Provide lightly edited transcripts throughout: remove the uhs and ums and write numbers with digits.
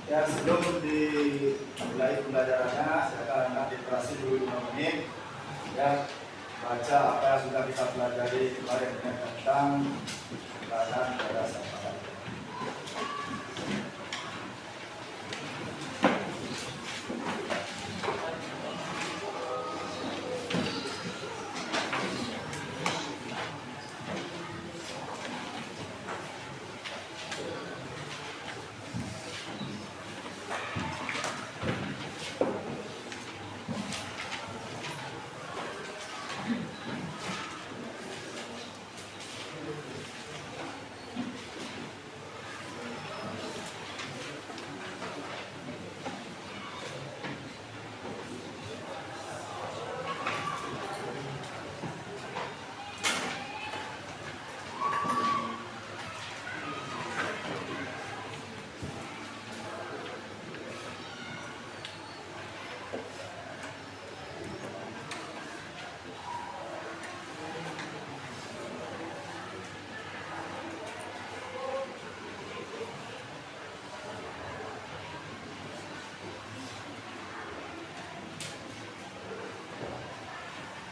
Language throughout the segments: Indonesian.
Ya, sebelum dimulai pembelajarannya, silakan Anda dioperasi dulu 5 menit. Ya, baca apa yang sudah kita pelajari kemarin tentang tekanan pada saat pada.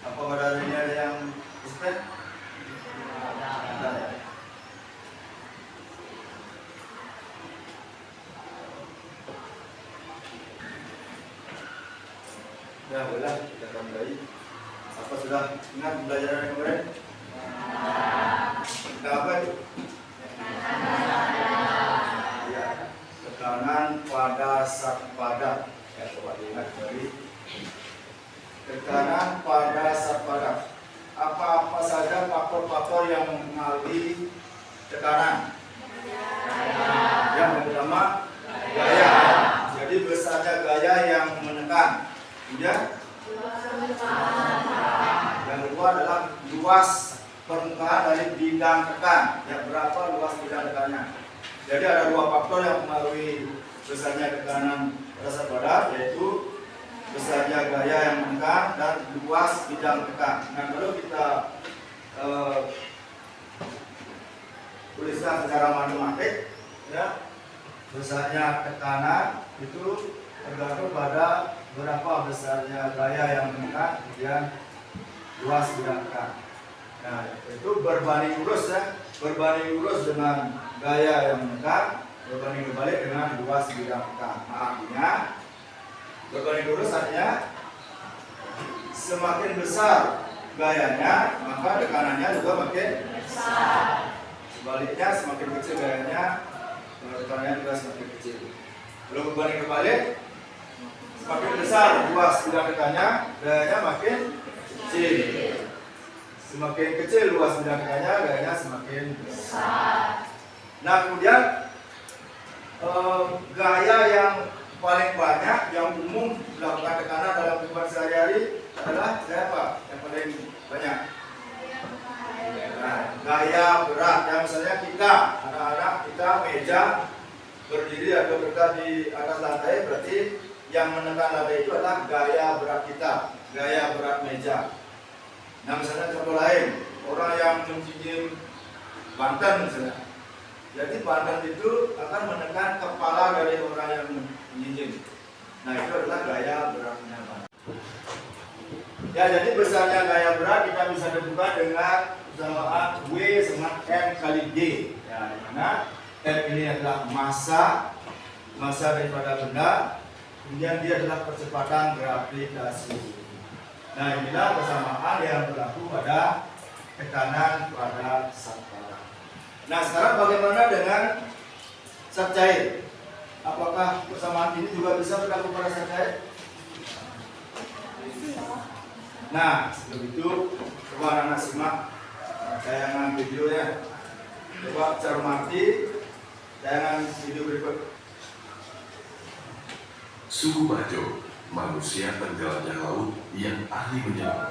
Apa pada hari ini ada yang display? Ada ya. Ya, boleh kita mulai. Apa sudah ingat pembelajaran yang kemarin? Kita apa itu? Ya, tekanan pada zat padat. Ya, coba diingat kembali. Tekanan pada zat padat. Apa-apa saja faktor-faktor yang mempengaruhi tekanan? Yang pertama, gaya. Jadi besarnya gaya yang menekan. Ya. Yang kedua adalah luas permukaan dari bidang tekan. Ya, berapa luas bidang tekannya? Jadi ada dua faktor yang mempengaruhi besarnya tekanan pada zat padat, yaitu besarnya gaya yang menekan dan luas bidang tekan. Nah, kalau kita tuliskan secara matematik, ya, besarnya tekanan itu tergantung pada berapa besarnya gaya yang menekan, kemudian luas bidang tekan. Nah, itu berbanding lurus ya, berbanding lurus dengan gaya yang menekan, berbanding berbalik dengan luas bidang tekan. Nah, artinya berbanding lurus artinya semakin besar gayanya, maka tekanannya juga makin besar. Sebaliknya semakin kecil gayanya, tekanannya juga semakin kecil. Kalau berbanding berbalik, semakin besar luas bidang tekannya, gayanya makin kecil. Semakin kecil luas bidang tekannya, gayanya semakin besar. Nah, kemudian gaya yang paling banyak yang umum melakukan tekanan dalam kehidupan sehari-hari adalah gaya apa? Yang paling banyak? Nah, gaya berat. Yang misalnya kita, anak-anak kita meja berdiri atau berada di atas lantai, berarti yang menekan lantai itu adalah gaya berat kita, gaya berat meja. Nah, misalnya contoh lain, orang yang menjinjing banten misalnya. Jadi banten itu akan menekan kepala dari orang yang menjinjing. Nah, itu adalah gaya beratnya. Ya, jadi besarnya gaya berat kita bisa tentukan dengan persamaan W sama M kali G. Ya, di mana M ini adalah massa daripada benda, kemudian dia adalah percepatan gravitasi. Nah, inilah persamaan yang berlaku pada tekanan pada zat padat. Nah, sekarang bagaimana dengan zat cair? Apakah persamaan ini juga bisa berlaku pada zat cair? Nah, sebelum itu coba anak simak tayangan videonya. Coba cermati tayangan video berikut. Suku Bajo, manusia penjelajah laut yang ahli menyelam.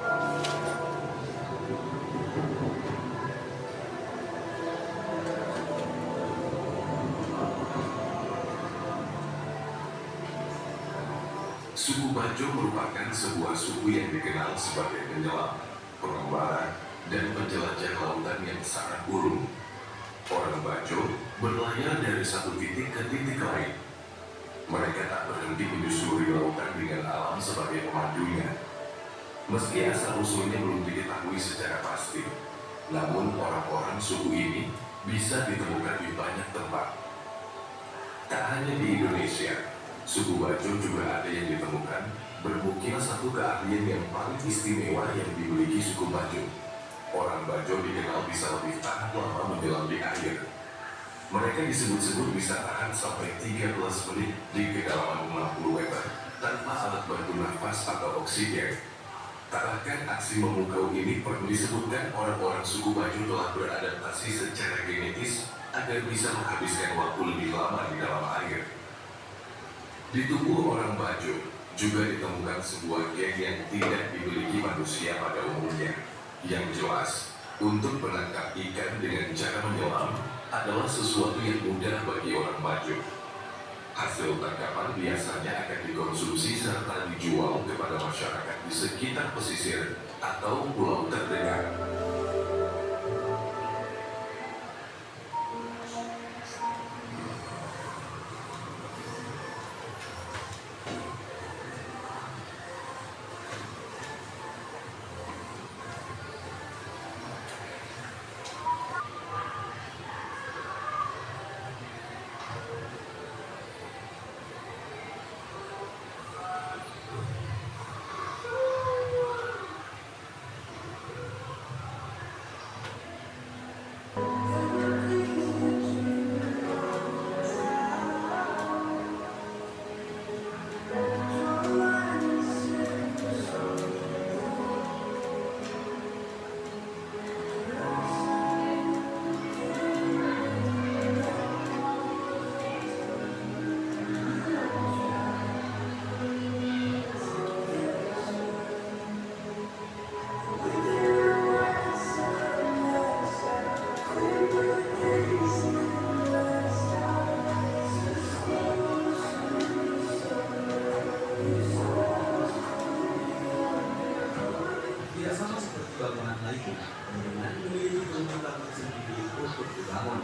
Suku Bajo merupakan sebuah suku yang dikenal sebagai penyelam, pengembara, dan penjelajah lautan yang sangat burung. Orang Bajo berlayar dari satu titik ke titik lain. Mereka tak berhenti menyusuri lautan dengan alam sebagai pemandunya. Meski asal-usulnya belum diketahui secara pasti, namun orang-orang suku ini bisa ditemukan di banyak tempat. Tak hanya di Indonesia, suku Bajo juga ada yang ditemukan bermungkin satu keahlian yang paling istimewa yang dimiliki suku Bajo. Orang Bajo dikenal bisa lebih tahan lama menyelam di air. Mereka disebut-sebut bisa tahan sampai 13 menit di kedalaman 60 meter tanpa alat bantu nafas atau oksigen. Tak bahkan aksi memukau ini perlu disebutkan orang-orang suku Bajo telah beradaptasi secara genetis agar bisa menghabiskan waktu lebih lama di dalam air. Di tubuh orang Bajo juga ditemukan sebuah gen yang tidak dimiliki manusia pada umumnya. Yang jelas, untuk menangkap ikan dengan cara menyelam adalah sesuatu yang mudah bagi orang Bajo. Hasil tangkapan biasanya akan dikonsumsi serta dijual kepada masyarakat di sekitar pesisir atau pulau terdekat. Tidak sama seperti bangunan lainnya, bangunan memiliki keunggulan tersendiri untuk dibangun.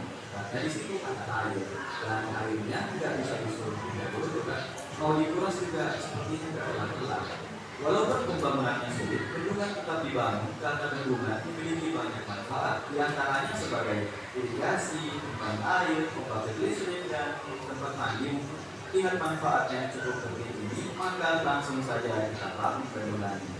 Dari situ ada air, dan airnya tidak bisa disuruh pindah bergerak. Mau dikuras juga sepertinya tidak pelan-pelan. Walaupun pembangunannya sulit, bendungan tetap dibangun karena bendungan memiliki banyak manfaat, diantaranya sebagai irigasi, tempat air, pembangkit listrik, dan tempat mandi. Lihat manfaatnya cukup penting ini, maka langsung saja kita bangun bendungan ini.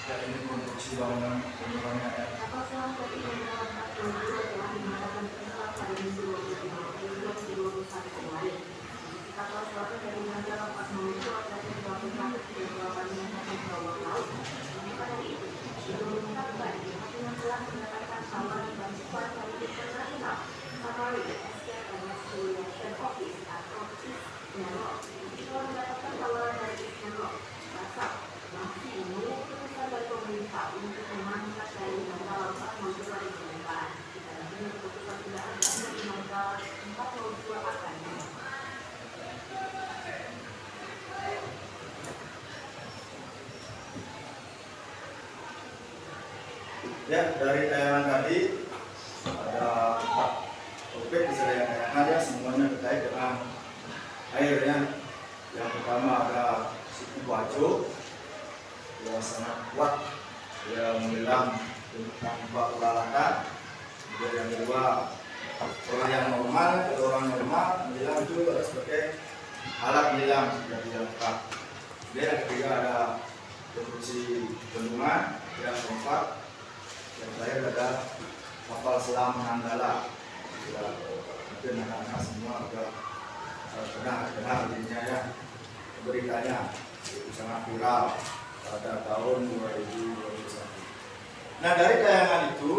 Ya, ini konstruksi bangunan bendungannya ya. Ya, dari tayangan tadi ada 4 topik di tayangannya, semuanya terkait dengan airnya. Yang pertama ada suku Bajo yang sangat kuat, yang menyelam tanpa peralatan. Kemudian yang kedua, orang yang normal, kalau orang normal menyelam itu harus pakai alat menyelam yang lengkap. Kemudian yang ketiga ada konstruksi bendungan. Yang keempat, yang terakhir ada kapal selam Nanggala. Ya, mungkin anak-anak semua sudah pernah dengar dirinya ya, beritanya itu sangat viral pada tahun 2021. Nah, dari tayangan itu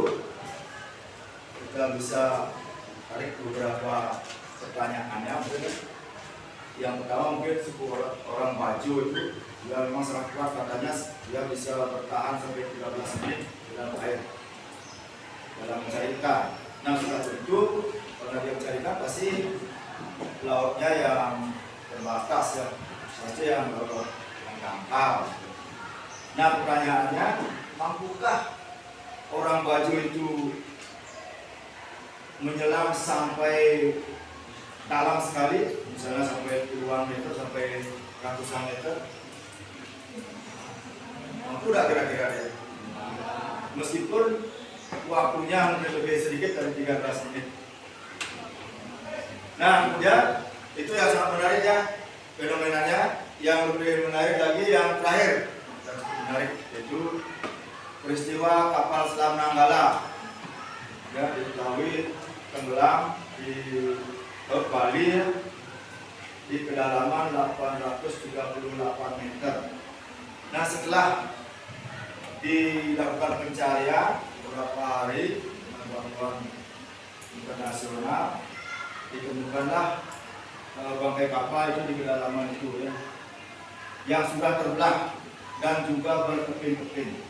kita bisa tarik beberapa pertanyaannya. Mungkin yang pertama, mungkin suku orang Bajo itu dia memang sangat kuat, katanya dia bisa bertahan sampai 13 menit dalam air dalam mencari ikan. Nah, setelah itu karena dia mencari ikan pasti lautnya yang terbatas ya, saja yang dangkal. Nah pertanyaannya, mampukah orang Bajo itu menyelam sampai dalam sekali, misalnya sampai puluhan meter, sampai ratusan meter? Mampu tidak kira-kira dia? Meskipun waktunya mungkin lebih sedikit dari 13 menit. Nah kemudian itu yang sangat menarik ya, fenomenanya. Yang lebih menarik lagi yang terakhir, yang cukup menarik, yaitu peristiwa kapal selam Nanggala ya, diketahui tenggelam di Laut Bali di kedalaman 838 meter. Nah setelah dilakukan pencarian beberapa hari dengan bantuan internasional, ditemukanlah bangkai kapal itu di kedalaman itu ya, yang sudah terbelah dan juga berkeping-keping.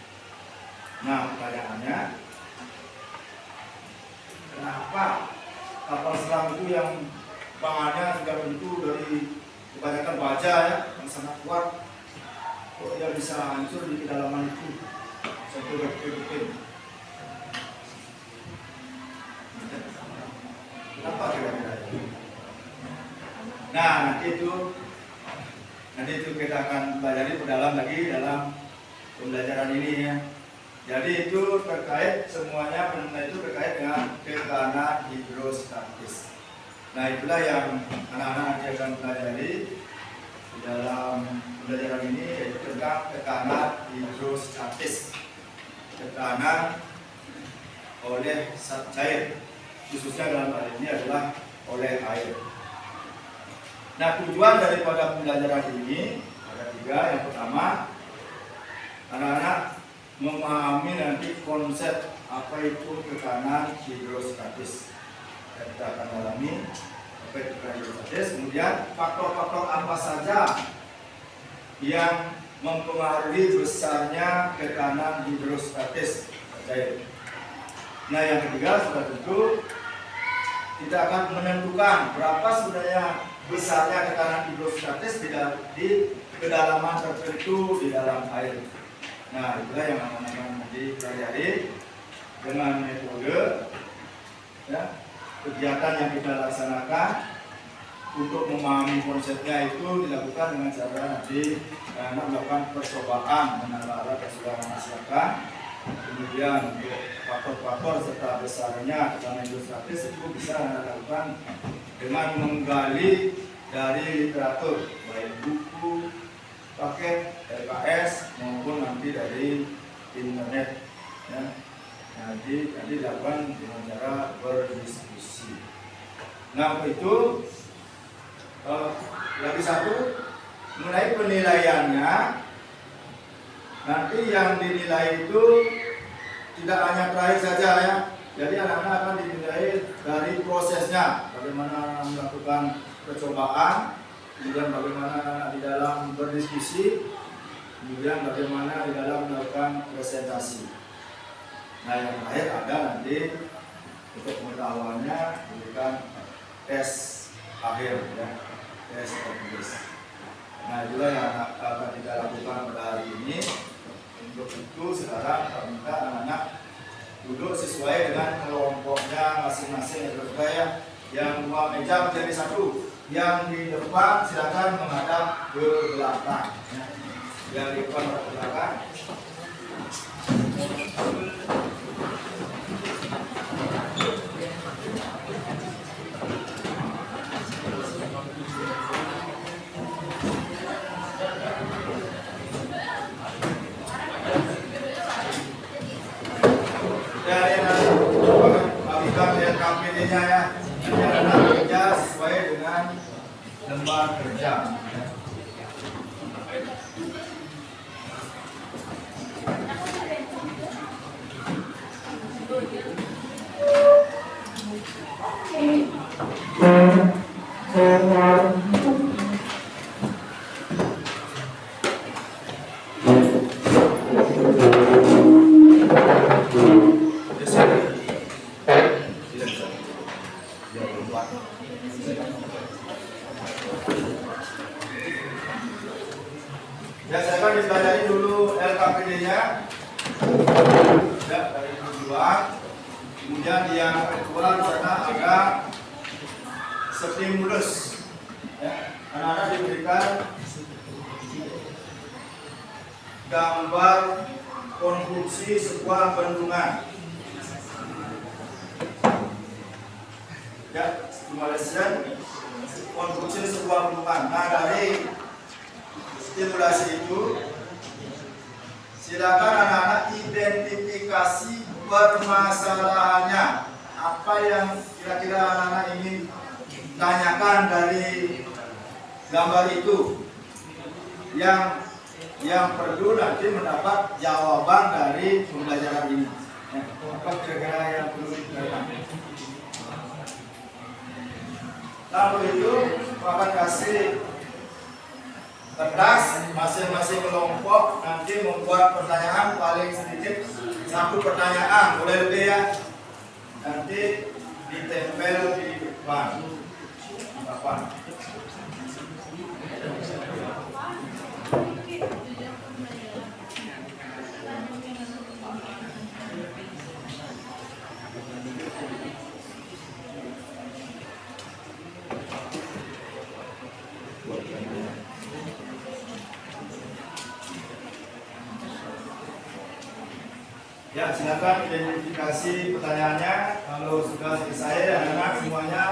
Nah pertanyaannya, kenapa kapal selam itu yang bahannya sudah tentu dari kebanyakan baja ya, yang sangat kuat, kok dia bisa hancur di kedalaman itu sampai berkeping-keping? Kenapa kira-kira? Nah nanti itu kita akan pelajari perdalam lagi dalam pembelajaran ini ya. Jadi itu terkait semuanya, fenomena itu terkait dengan tekanan hidrostatis. Nah itulah yang anak-anak nanti akan pelajari di dalam pembelajaran ini, yaitu tentang tekanan hidrostatis, tekanan oleh zat cair, khususnya dalam hal ini adalah oleh air. Nah tujuan daripada pembelajaran ini ada 3. Yang pertama, anak-anak memahami nanti konsep apa itu tekanan hidrostatis. Kita akan dalami apa itu tekanan hidrostatis. Kemudian faktor-faktor apa saja yang mempengaruhi besarnya tekanan hidrostatis cair. Nah yang ketiga sudah tentu kita akan menentukan berapa sebenarnya besarnya tekanan hidrostatis di kedalaman tertentu di dalam air. Nah itulah yang akan dipelajari dengan metode ya, kegiatan yang kita laksanakan untuk memahami konsepnya itu dilakukan dengan cara nanti melakukan percobaan dengan alat yang sudah dihasilkan. Kemudian untuk faktor-faktor serta besarnya tekanan hidrostatis itu bisa dilakukan dengan menggali dari literatur, baik buku, paket, LKS maupun nanti dari internet ya. Nanti dilakukan dengan cara berdiskusi. Nah untuk itu lagi satu mengenai penilaiannya, nanti yang dinilai itu tidak hanya terakhir saja ya. Jadi anak-anak akan dinilai dari prosesnya, bagaimana melakukan percobaan, kemudian bagaimana di dalam berdiskusi, kemudian bagaimana di dalam melakukan presentasi. Nah yang terakhir ada nanti untuk pengetahuannya diberikan tes akhir ya, tes tertulis. Nah itulah yang akan kita lakukan pada hari ini. Untuk itu sekarang kita minta anak-anak duduk sesuai dengan kelompoknya masing-masing ya. Yang 2 meja menjadi 1. Yang di depan silakan menghadap ke belakang ya. Yang di depan menghadap ke belakang. KPD-nya ya, kerja sesuai dengan lembar kerja. pilihnya ya, dari tujuan. Kemudian yang kedua di sana ada stimulus. Ya, anak-anak diberikan gambar konstruksi sebuah bendungan. Ya, stimulation konstruksi sebuah bendungan. Nah, dari stimulasi itu silakan anak-anak identifikasi permasalahannya. Apa yang kira-kira anak-anak ingin tanyakan dari gambar itu, yang perlu nanti mendapat jawaban dari pembelajaran ini. Apa kira-kira yang perlu ditanyakan? Lalu itu akan kasih kertas, masing-masing kelompok nanti membuat pertanyaan paling sedikit 1 pertanyaan, boleh lebih ya. Nanti ditempel di depan. Ya, silakan identifikasi pertanyaannya. Kalau sudah selesai, anak-anak semuanya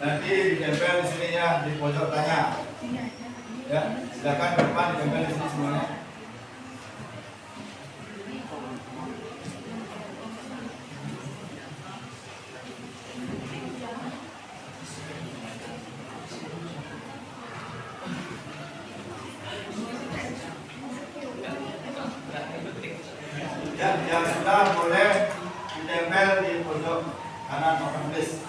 nanti ditempel di sini ya, di pojok tanya. Ya, silakan ke depan ditempel di sini semuanya. Ya, yang sudah boleh ditempel di pojok kanan papan tulis.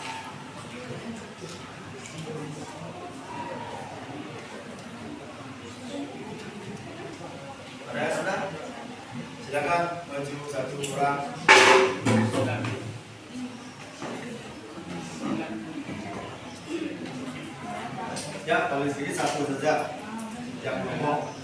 Ada yang sudah? Silakan maju 1 orang. Ya, kalau sedikit 1 saja yang ngomong.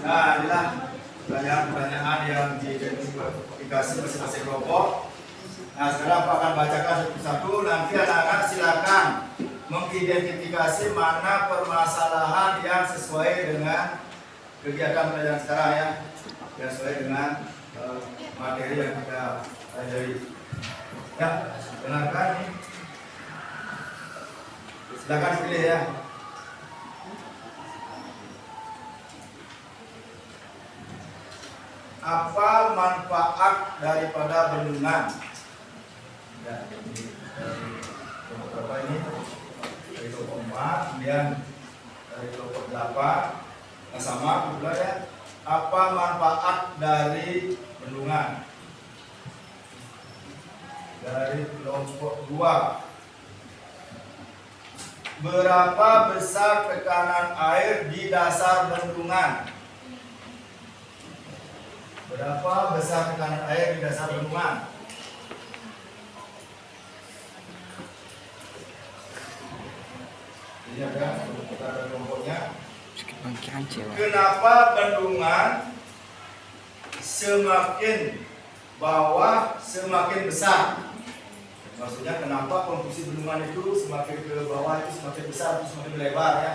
Nah, inilah pertanyaan-pertanyaan yang diidentifikasi masing-masing kelompok. Nah, sekarang Pak akan bacakan satu-satu. Nanti anak-anak silakan mengidentifikasi mana permasalahan yang sesuai dengan kegiatan pelajaran sekarang ya, yang sesuai dengan materi yang kita pelajari. Ya, silakan. Silakan pilih ya. Apa manfaat daripada bendungan? Ya, dari kelompok berapa ini? Dari kelompok 4, kemudian dari kelompok 8. Nah, sama pula ya. Apa manfaat dari bendungan? Dari kelompok 2. Berapa besar tekanan air di dasar bendungan? Berapa besar tekanan air di dasar bendungan? Ini ada kelompoknya. Kenapa bendungan semakin bawah semakin besar? Maksudnya kenapa komposisi bendungan itu semakin ke bawah itu semakin besar, itu semakin lebar ya?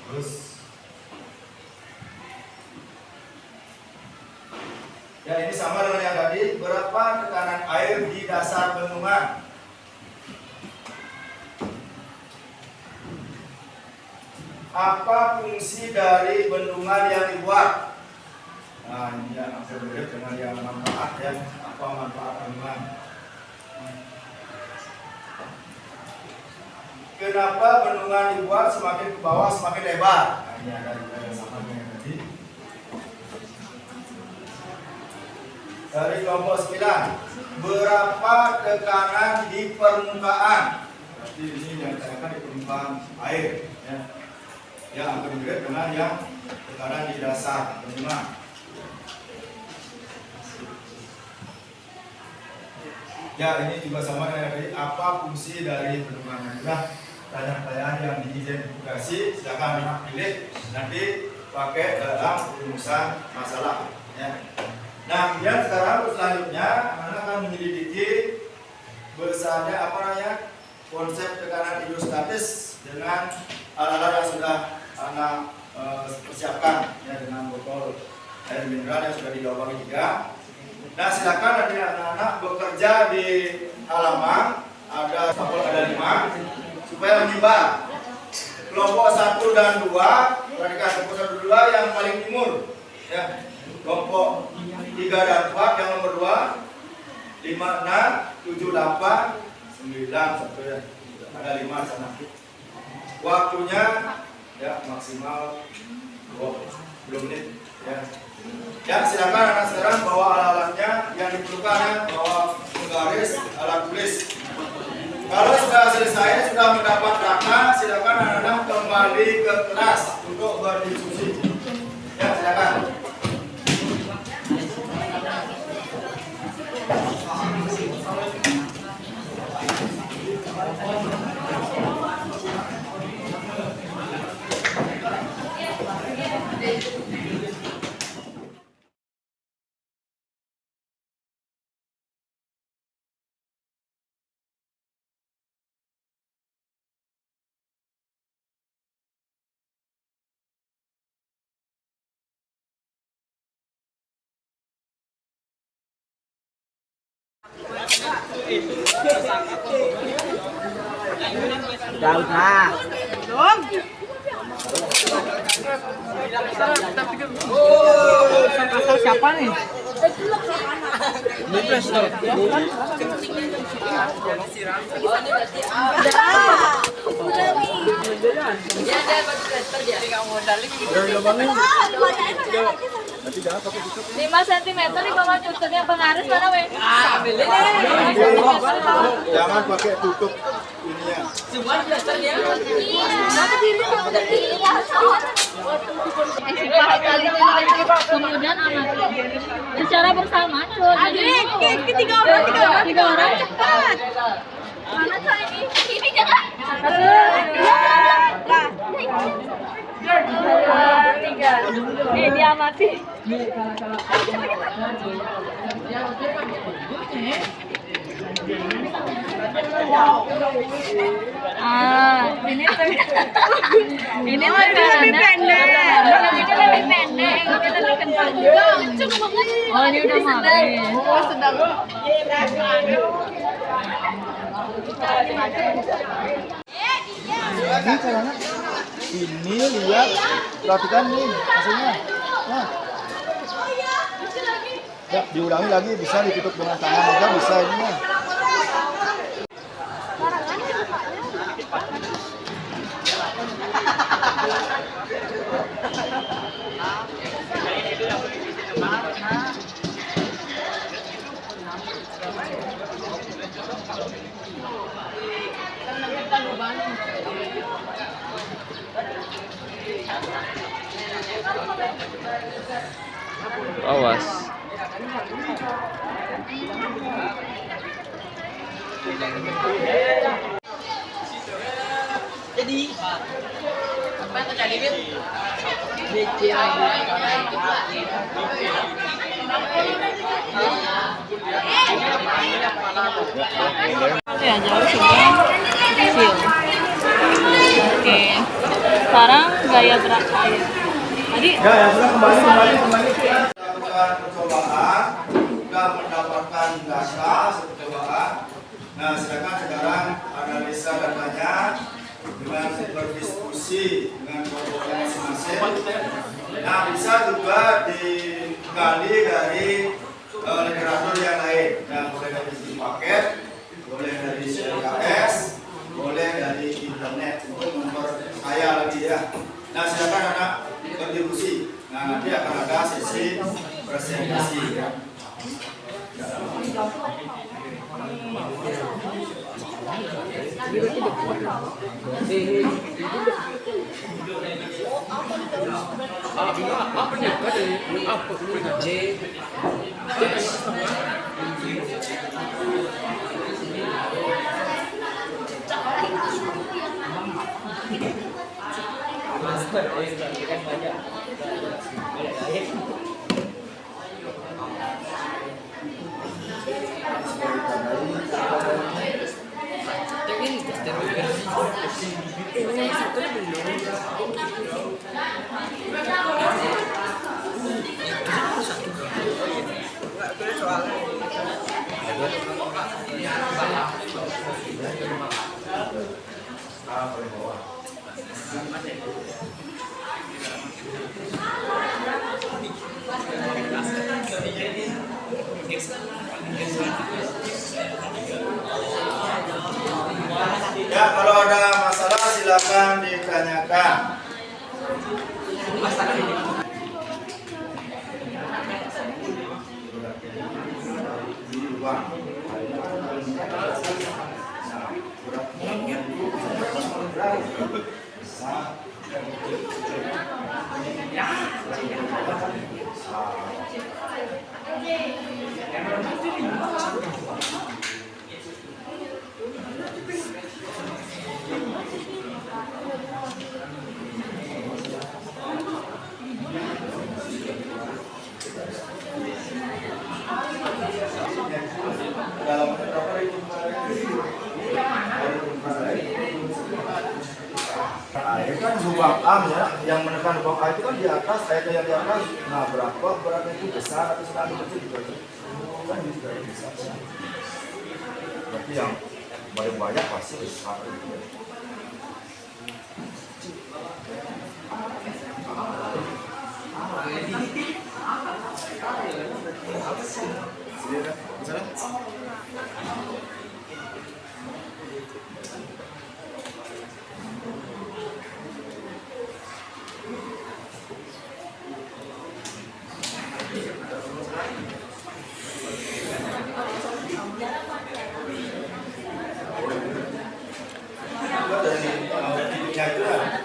Terus ya ini sama dengan yang tadi. Berapa tekanan air di dasar bendungan? Apa fungsi dari bendungan yang dibuat? Nah ini yang akan berbeda dengan yang manfaat ya. Apa manfaat bendungan? Kenapa bendungan dibuat semakin ke bawah semakin lebar? Nah ini ada juga yang sama dengan yang tadi. Dari kelompok 9, berapa tekanan di permukaan? Berarti ini yang ditanyakan di permukaan air ya. Yang akan berbeda dengan yang tekanan di dasar bendungan. Ya ini juga sama dengan tadi. Apa fungsi dari bendungan? Nah, tanya-tanyaan yang diidentifikasi silakan anak pilih nanti pakai dalam rumusan masalah. Ya. Nah kemudian sekarang selanjutnya anak akan menyelidiki besarnya apa namanya konsep tekanan hidrostatis dengan alat-alat yang sudah anak persiapkan ya, dengan botol air mineral yang sudah dilubangi 3. Nah silakan nanti anak-anak bekerja di halaman ada 5 supaya menyimpang. Kelompok 1 dan 2 perhatikan kelompok 1 dan 2 yang paling timur ya. Kelompok 3 dan 4 yang nomor 2 5, 6, 7, 8, 9 sampai ya. Ada 5 di sana. Waktunya ya maksimal 20 menit ya. Ya silakan anak sekarang bawa alat-alatnya yang diperlukan ya, bawa penggaris, alat tulis. Kalau sudah selesai, sudah mendapat data, silakan anak-anak kembali ke kelas untuk berdiskusi. Ya silakan. Laut lah. Dong. Siapa nih? Bebas loh. Lima sentimeter di bawah tutupnya Bang Aris mana weh? Jangan pakai tutup ininya. Kemudian amati secara bersama. Jadi tiga orang cepat. Mana tuh ini jangan. Tiga. Diamati. Ini lebih pendek. Ini lebih kencang juga. Oh, ini udah mati. Oh, sedang. Ini caranya. Ini lihat, perhatikan nih hasilnya. Nah. Ya, diulangi lagi, bisa ditutup dengan tangan aja, bisa ini ya. Awas. Jadi apa yang terjadi, Bin? BC ya jauh sini kecil. Oke, sekarang gaya gerak saya. Tadi Ya sudah kembali. Kita lakukan percobaan, sudah mendapatkan data percobaan. Nah, sekarang analisa datanya dengan berdiskusi dengan kelompoknya masing-masing. Nah, bisa juga digali dari literatur yang lain. Nah, boleh dari sisi paket, boleh dari CKS, boleh dari internet untuk memperkaya lagi ya. Nah, silakan anak berdiskusi. Nah, nanti akan ada sesi presentasi ya. Ya, kalau ada masalah silakan ditanyakan. Ini kan lubang A ya, yang menekan lubang A itu kan di atas, ayatnya yang di atas. Nah, berapa beratnya itu besar atau sedang kecil juga kan bisa besar. Berarti yang banyak pasti besar.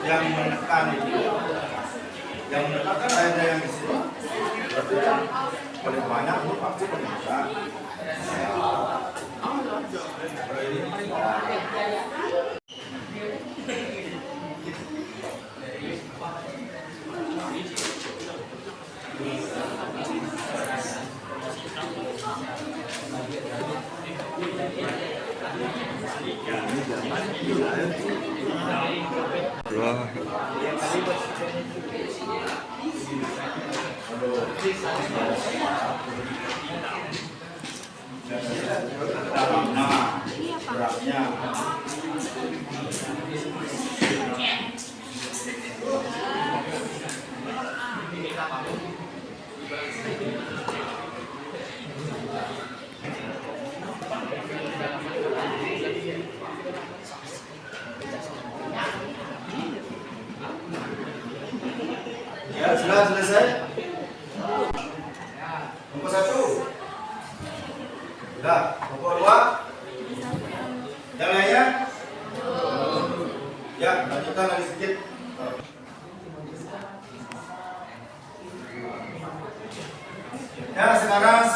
Yang menekan itu, yang menekan kan ada yang di sini. Berarti kan paling banyak itu pasti penekan. Beratnya. Ya, sudah selesai. Nomor 1. Sudah. Nomor 2. Yang lainnya? Ya, lanjutkan lagi sedikit.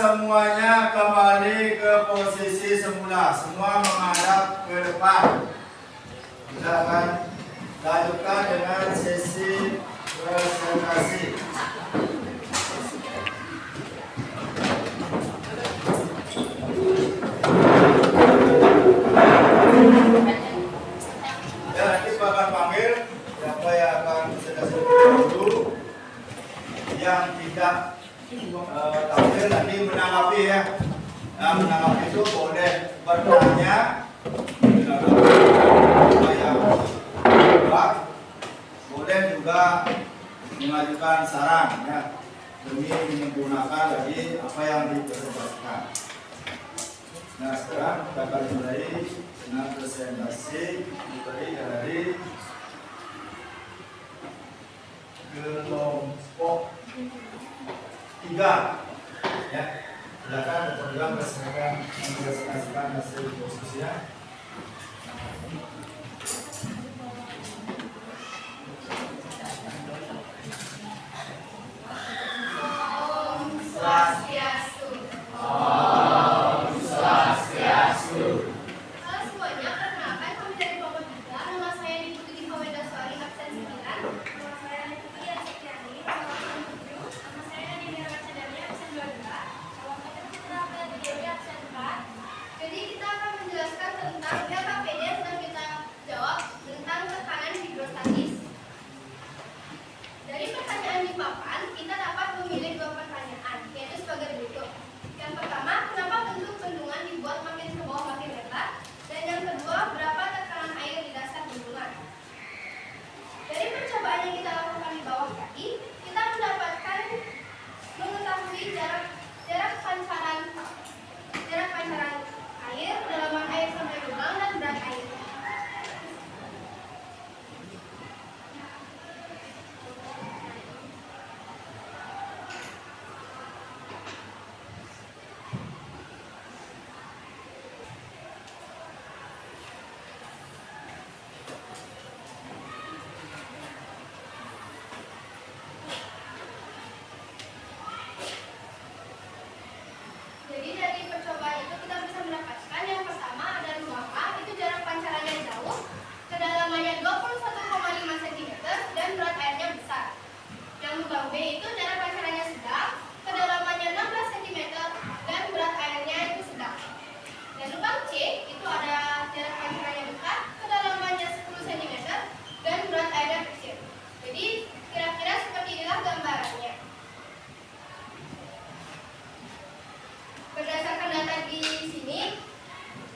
semuanya kembali ke posisi semula. Semua menghadap ke depan. Kita akan lanjutkan dengan sesi presentasi. Ya, nanti Pak akan panggil siapa yang akan presentasi dulu. Yang tidak tampil nanti menanggapi ya. Nah, menanggapi itu boleh bertanya, boleh juga mengajukan saran ya, demi menyempurnakan lagi apa yang dipresentasikan. Nah, sekarang kita akan mulai dengan presentasi dari kelompok 3 ya. Silakan kemudian presentasikan hasil diskusinya. Jadi kita akan menjelaskan tentang KPD dan kita jawab tentang tekanan hidrostatis. Dari pertanyaan di papan, kita dapat memilih 2 pertanyaan, yaitu sebagai berikut. Yang pertama, kenapa bentuk bendungan dibuat makin ke bawah makin lebar? Dan yang kedua, berapa tekanan air di dasar bendungan? Dari percobaan yang kita lakukan di bawah tadi, kita mengetahui jarak pancaran air, kedalaman air sampai lubang, dan berat air. Jadi dari percobaan itu kita bisa mendapatkan yang pertama ada lubang A, itu jarak pancarannya jauh, kedalamannya 21,5 cm dan berat airnya besar. Yang lubang B itu jarak pancarannya sedang, kedalamannya 16 cm dan berat airnya itu sedang. Dan lubang C itu ada jarak pancarannya dekat, kedalamannya 10 cm dan berat airnya kecil. Jadi kira-kira seperti inilah gambarannya. Berdasarkan data di sini,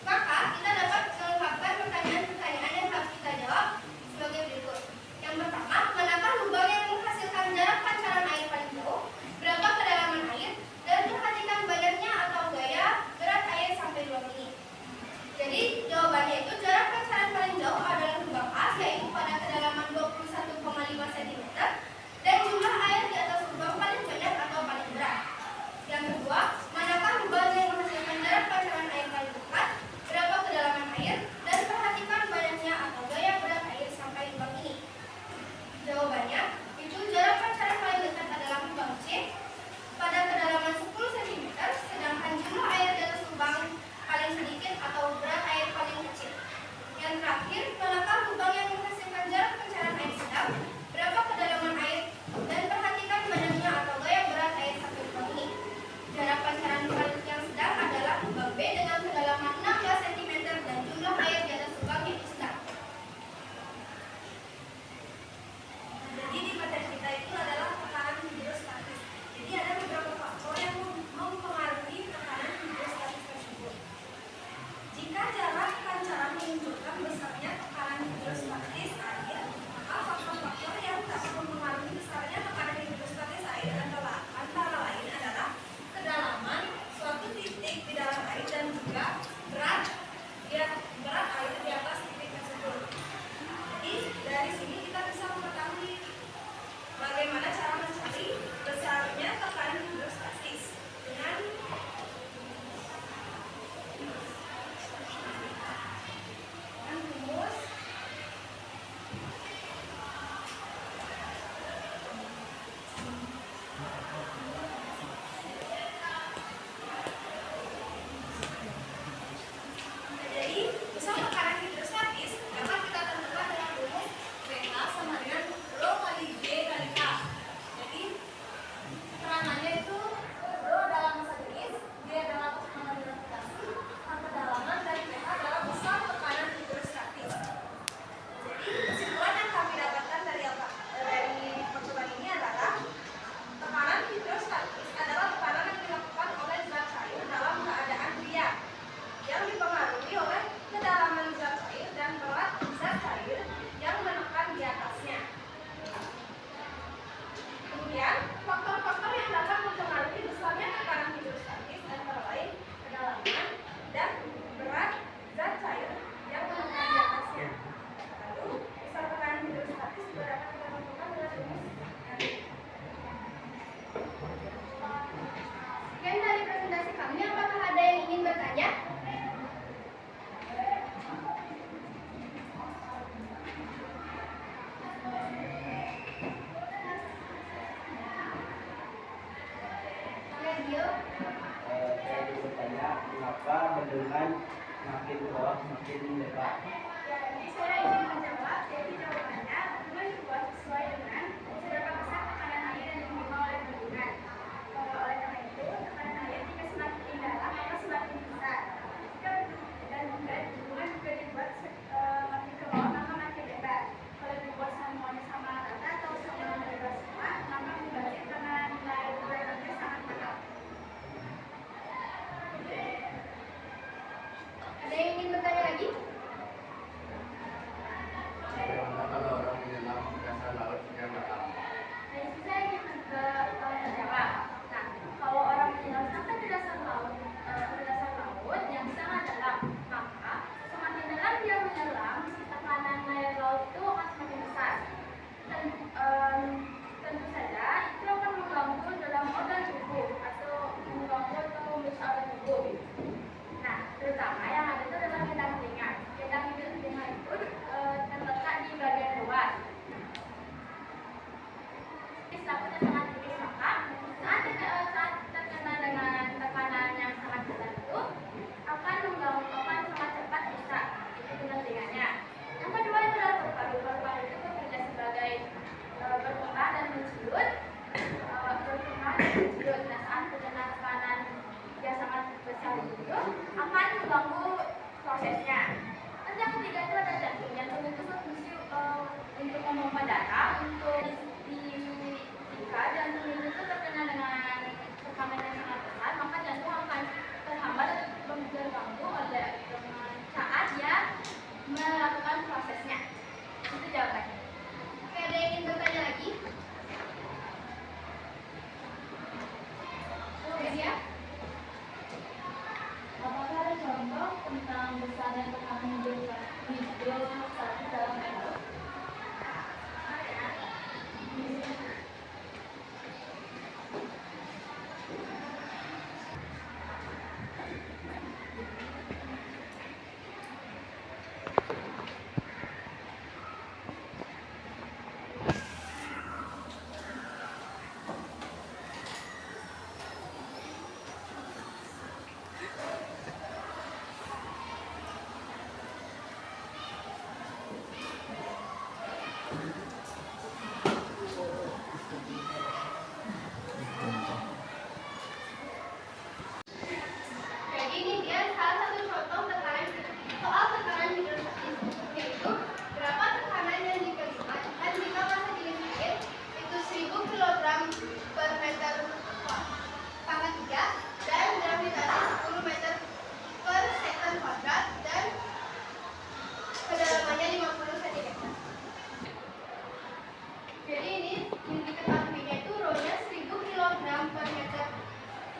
maka kita dapat mengungkapkan pertanyaan-pertanyaan yang harus kita jawab sebagai berikut. Yang pertama, manakah lubang yang menghasilkan jarak pancaran air paling jauh? Berapa kedalaman air? Dan perhatikan banyaknya atau gaya berat air sampai lubang ini. Jadi, jawabannya itu jarak pancaran paling jauh adalah lubang A, yaitu pada kedalaman 21,5 cm, dan jumlah air di atas lubang paling banyak atau paling berat. Yang kedua, manakah lubang yang menghasilkan jarak pancaran air paling dekat? Berapa kedalaman air? Dan perhatikan banyaknya atau gaya berat air sampai lubang ini. Jawabannya, itu jarak pancaran paling dekat adalah lubang C pada kedalaman 10 cm, sedangkan jumlah air di atas lubang paling sedikit atau berat air paling kecil. Yang terakhir, manakah lubang yang menghasilkan jarak pancaran air sedang? Berapa kedalaman air? Dan perhatikan banyaknya atau gaya berat air sampai lubang ini. Jarak pancaran paling yang sedang adalah lubang B dengan kedalaman 16 cm dan jumlah air di atas lubang yang sedang. Jadi di materi kita itu adalah tekanan hidrostatis. Jadi ada beberapa faktor yang mempengaruhi tekanan hidrostatis tersebut. Jika jarak pancaran menunjukkan besarnya tekanan dengan makin ke bawah makin lebar. Ya, jadi saya ingin menjawab. Jadi jawabannya bendungan dibuat sesuai dengan seberapa besar tekanan air yang diterima oleh bendungan. Oleh karena itu, tekanan air jika semakin dalam maka semakin besar. Dan juga bendungan juga dibuat makin ke bawah maka makin lebar. Kalau dibuat semuanya sama rata atau sama lebar semua, maka berarti karena nilai beratnya sangat mahal. Ada yang ingin bertanya lagi? Bagaimana kalau orang menyelam ke dasar laut yang dalam? Nah, itu saya ingin menjawab. Nah, kalau orang menyelam sampai ke dasar laut yang sangat dalam, maka semakin dalam dia menyelam, tekanan air laut itu akan semakin besar. Dan tentu saja itu akan mengganggu dalam organ tubuh atau mengganggu atau merusak organ tubuh. Nah, terutama yang ada itu adalah gendang telinga. Gendang telinga itu terletak di bagian luar. Takutnya sangat tipis, maka saat terkena dengan tekanan yang sangat besar itu akan sangat cepat rusak gendang telinganya. Yang kedua itu adalah paru-paru. Paru-paru itu bekerja sebagai berkembang dan menciut. Nah, saat terkena tekanan yang sangat besar itu akan mengganggu prosesnya. Dan yang ketiga itu ada jantung. Jantung itu berfungsi untuk memompa darah. Jika jantung itu terkena dengan tekanan yang sangat besar, maka jantung akan terhambat dan terganggu oleh saat dia melakukan prosesnya. Itu jawabannya. Oke, ada yang ingin bertanya lagi? Ya. Apakah ada contoh tentang besaran tekanan hidrostatik dalam air? Jadi ini dia salah satu contoh soal tekanan hidrostatik, yaitu berapa tekanan yang diterima dan jika massa di likuid itu 1000 kg per meter pangkat 3 dan gravitasi 10 meter per second kuadrat dan kedalamannya 50 cm. Jadi ini yang diketahuinya itu rho-nya 1000 kg per meter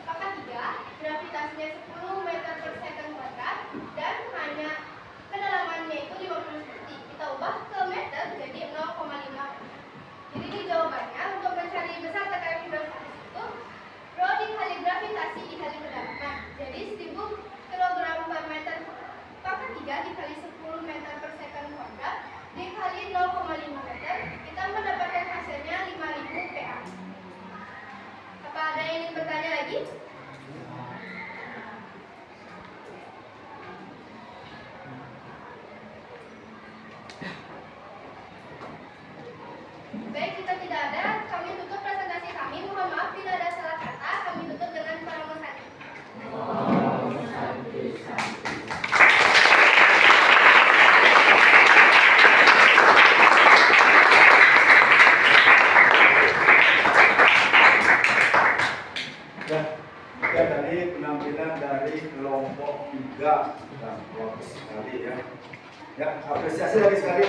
pangkat 3, gravitasinya 10 meter per second kuadrat dan hanya kedalamannya itu 50 cm. Kita ubah ke meter jadi 0,5. Jadi di jawabannya untuk mencari besar tekanan hidrostatik itu rho dikali gravitasi dikali kedalaman. Jadi 1000 kg per meter pangkat 3 dikali 10 meter per second kuadrat dikali 0,5 meter, kita mendapatkan hasilnya 5000 PA. Apa ada yang ingin bertanya lagi? Baik, kita tidak ada. Kami tutup presentasi kami. Mohon maaf bila ada salah kata. Kami tutup dengan Paramo Santi. Ya, tadi penampilan dari kelompok 3. Nah, bagus sekali ya. Ya, apresiasi lagi sekali.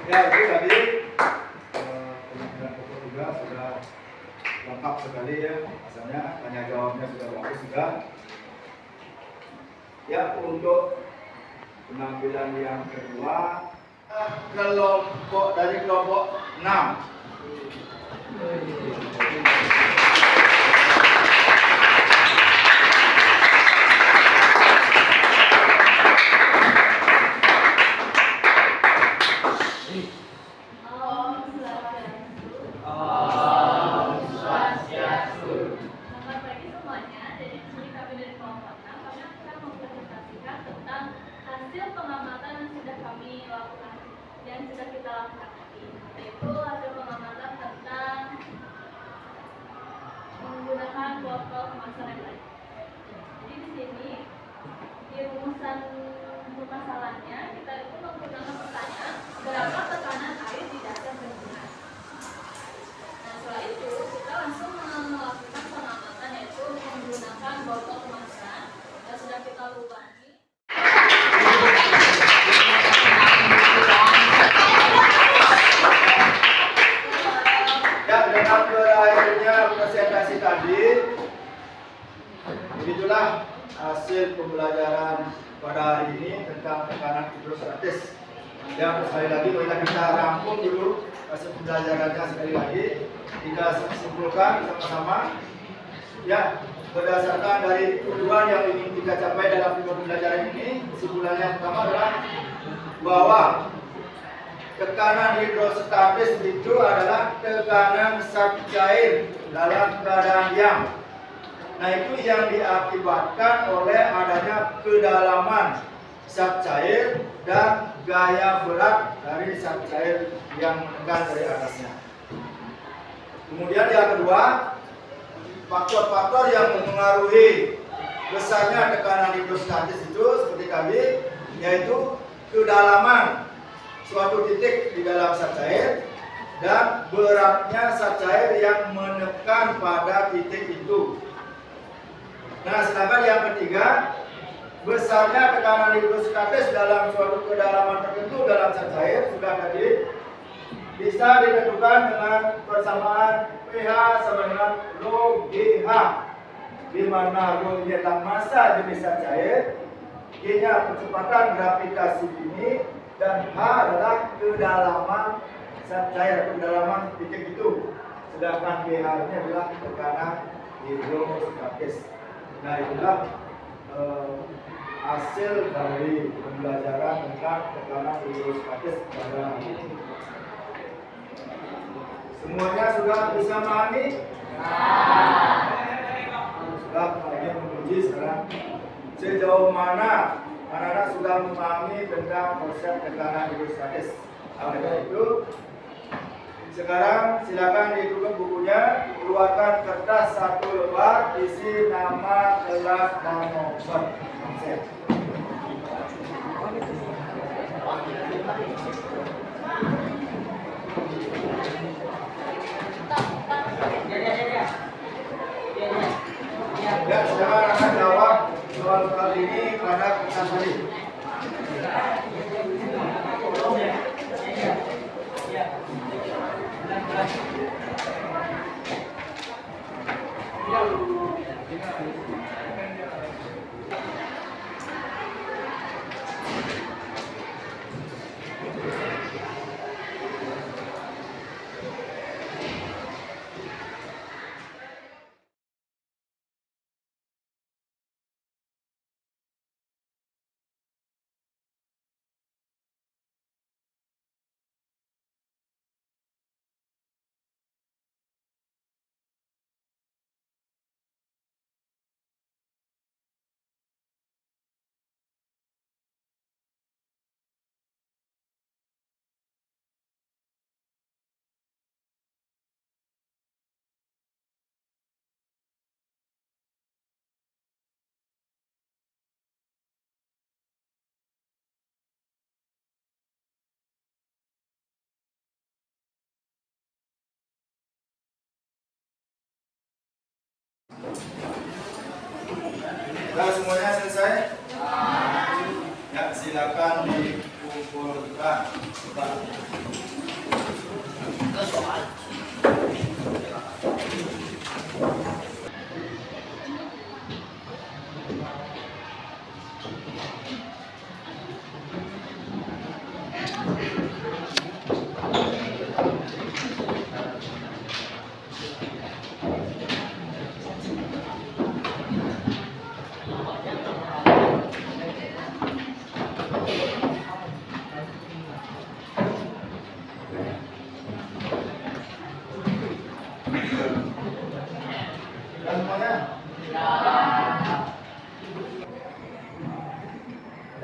Ya, itu tadi penampilan kelompok 3 sudah lengkap sekali ya. Asalnya tanya jawabnya sudah bagus juga. Ya, untuk penampilan yang kedua dari kelompok 6. itulah hasil pembelajaran pada hari ini tentang tekanan hidrostatis. Yang sekali lagi kita rangkum dulu hasil pembelajarannya sekali lagi. Kita simpulkan sama-sama. Ya, berdasarkan dari tujuan yang ingin kita capai dalam pembelajaran ini, kesimpulannya yang pertama adalah bahwa tekanan hidrostatis itu adalah tekanan zat cair dalam keadaan diam. Nah, itu yang diakibatkan oleh adanya kedalaman zat cair dan gaya berat dari zat cair yang menekan dari atasnya. Kemudian yang kedua, faktor-faktor yang mempengaruhi besarnya tekanan hidrostatis itu seperti tadi, yaitu kedalaman suatu titik di dalam zat cair dan beratnya zat cair yang menekan pada titik itu. Nah, sedangkan yang ketiga, besarnya tekanan hidrostatis dalam suatu kedalaman tertentu dalam zat cair sudah tadi bisa ditentukan dengan persamaan pH sama dengan rho GH, di mana rho ini adalah massa jenis zat cair, G-nya kecepatan gravitasi bumi, dan H adalah kedalaman zat cair atau kedalaman titik itu. Sedangkan GH ini adalah tekanan hidrostatis. Nah, itulah hasil dari pembelajaran tentang tekanan hidrostatis pada hari ini. Semuanya sudah bisa memahami? Sudah, ini menguji sekarang sejauh mana anak-anak sudah memahami tentang konsep tekanan hidrostatis. Oleh itu, sekarang silakan ditutup bukunya, keluarkan kertas 1 lembar, isi nama, kelas, dan nomor konsep. Ya, sekarang akan jawab soal ini pada kertas tadi. Sudah semuanya selesai? Ya, silakan dikumpulkan.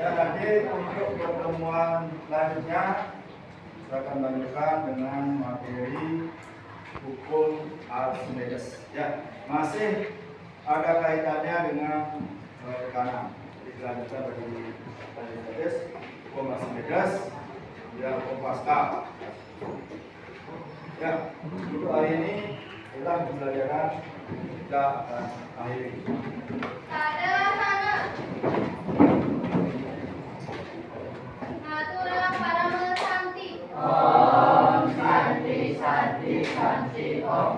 Dan nanti untuk pertemuan selanjutnya saya akan lanjutkan dengan materi hukum Archimedes. Ya, masih ada kaitannya dengan tekanan. Jadi dilanjutkan dari Archimedes, hukum Archimedes, ya hukum Pascal. Ya, untuk hari ini kita pembelajaran kita akan akhiri. Adalah sana. Natura para santi. Om Santi Santi Santi Om.